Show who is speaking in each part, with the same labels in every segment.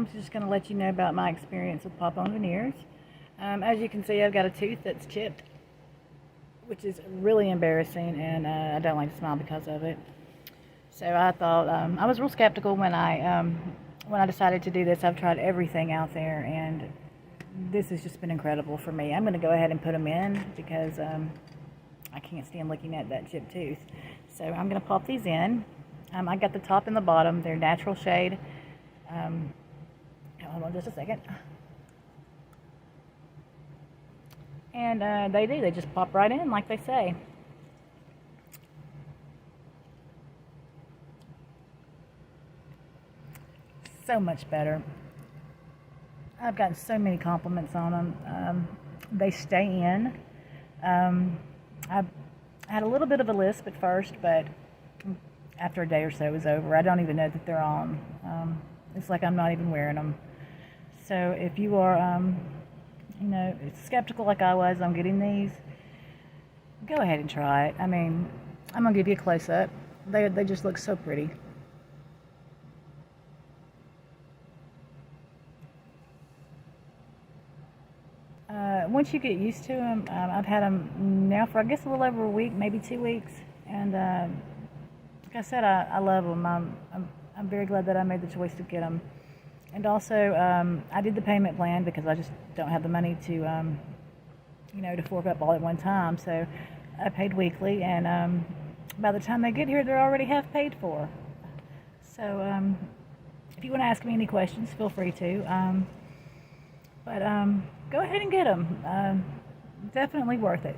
Speaker 1: I'm just going to let you know about my experience with pop-on veneers. As you can see, I've got a tooth that's chipped, which is really embarrassing, and I don't like to smile because of it. So I thought, I was real skeptical when I decided to do this. I've tried everything out there, and this has just been incredible for me. I'm going to go ahead and put them in because I can't stand looking at that chipped tooth. So I'm going to pop these in. I got the top and the bottom. They're natural shade. Hold on just a second. And they just pop right in like they say. So much better. I've gotten so many compliments on them. They stay in. I had a little bit of a lisp at first, but after a day or so it was over. I don't even know that they're on. It's like I'm not even wearing them. So if you are, skeptical like I was on getting these, go ahead and try it. I mean, I'm gonna give you a close-up. They just look so pretty. Once you get used to them, I've had them now for I guess a little over a week, maybe 2 weeks, and like I said, I love them. I'm very glad that I made the choice to get them. And also, I did the payment plan because I just don't have the money to, to fork up all at one time. So I paid weekly, and by the time they get here, they're already half paid for. So if you want to ask me any questions, feel free to. But go ahead and get them. Definitely worth it.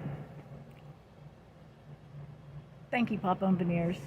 Speaker 1: Thank you, Pop-On Veneers.